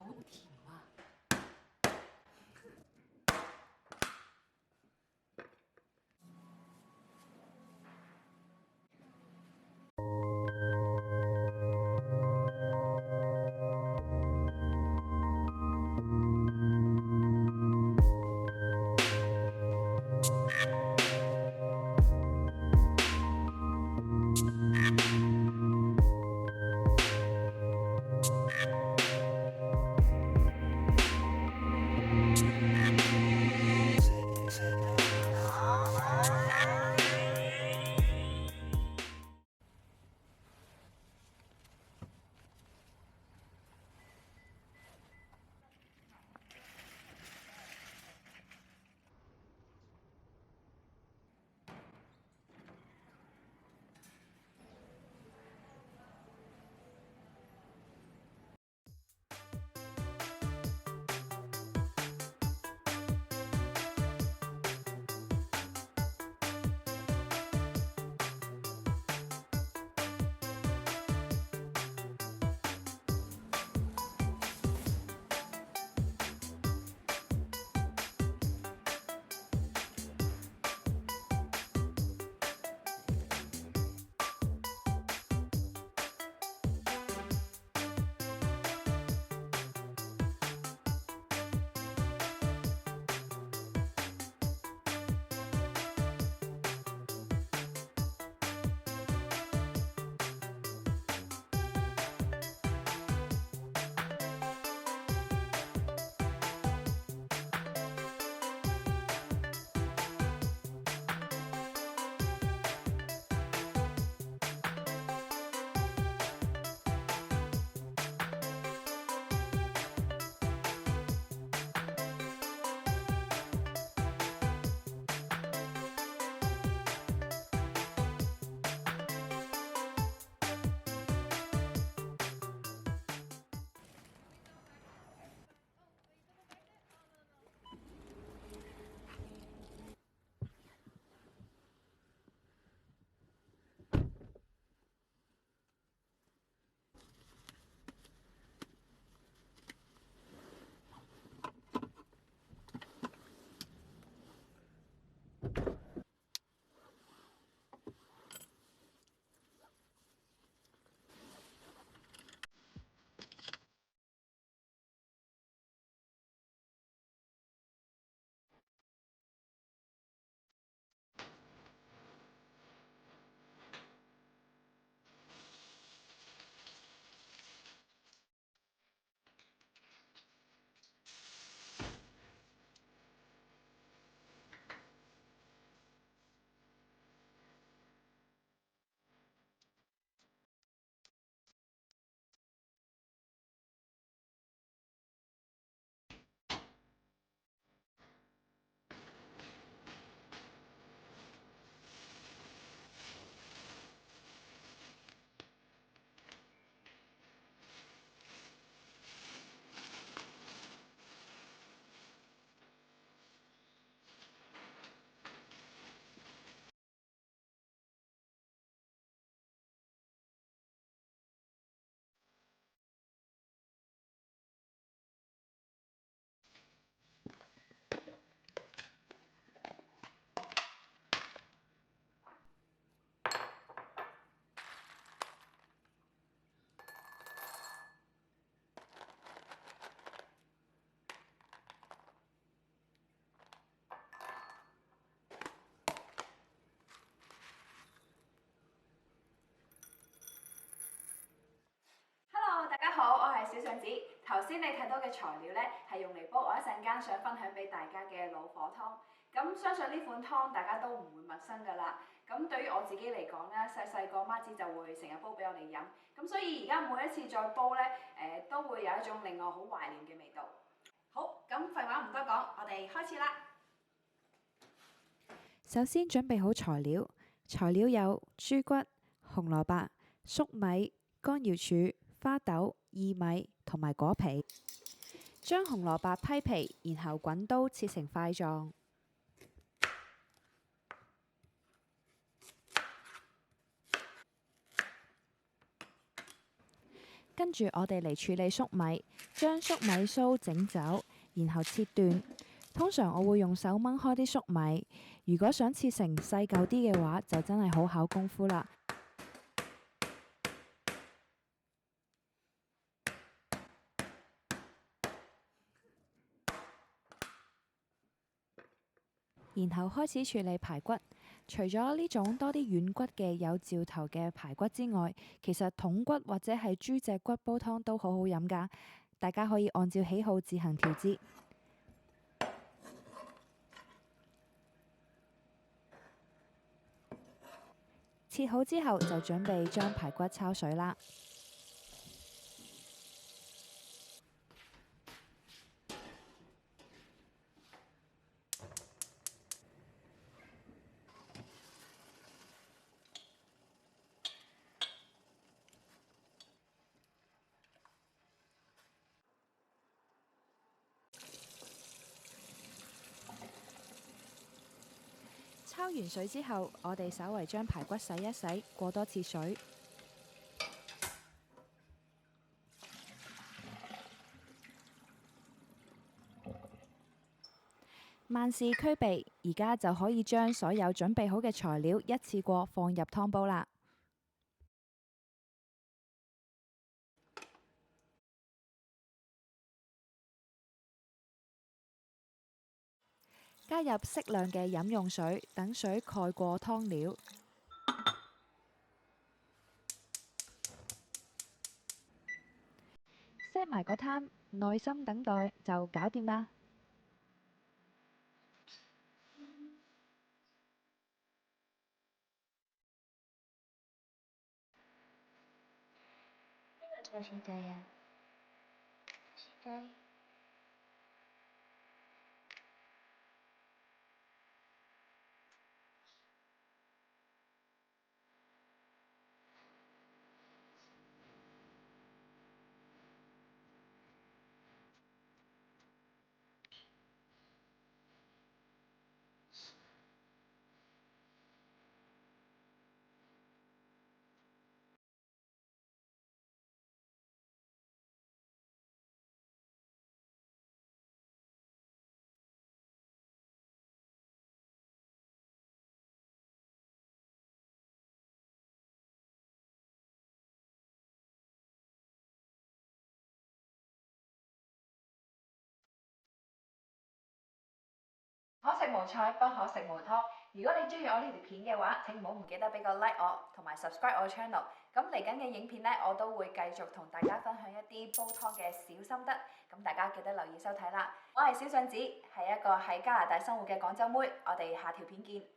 好甜啊！Hello，大家好，我係小上子。頭先你睇到嘅材料呢，係用嚟煲我一陣間想分享俾大家嘅老火湯。咁相信呢款湯大家都唔會陌生㗎啦。咁對於我自己嚟講呢，細細個媽子就會成日煲俾我哋飲。咁所以而家每一次再煲呢，都會有一種令我好懷念嘅味道。好，咁廢話唔多講，我哋開始啦。首先準備好材料，材料有豬骨、紅蘿蔔、粟米、乾瑤柱、花豆、薏米同埋果皮。將紅蘿蔔批皮，然後滾刀切成塊狀。跟跟住我哋嚟處理粟米，將粟米鬚整走，然後切段。通常我會用手掹開啲粟米，如果想切成細嚿啲嘅話，就真係好考功夫啦。然後開始處理排骨。除咗呢種多啲軟骨嘅有嚼頭嘅排骨之外，其實筒骨或者係豬脊骨煲湯都好好飲㗎。大家可以按照喜好自行調節。切好之後就準備將排骨焯水啦。焯完水之後，我哋稍為將排骨洗一洗，過多次水。萬事俱備，而家就可以將所有準備好嘅材料一次過放入湯煲啦。加入適量嘅飲用水，等水蓋過湯料。set 埋個攤，耐心等待就搞掂啦。做時對啊，時對。可食無菜，不可食無湯。如果你中意我呢條片嘅話，請唔好唔記得俾個 like 我，同埋 subscribe 我 channel。咁嚟緊嘅影片呢，我都會繼續同大家分享一啲煲湯嘅小心得，咁大家記得留意收睇啦。我係小順子，係一個喺加拿大生活嘅廣州妹，我哋下條片見。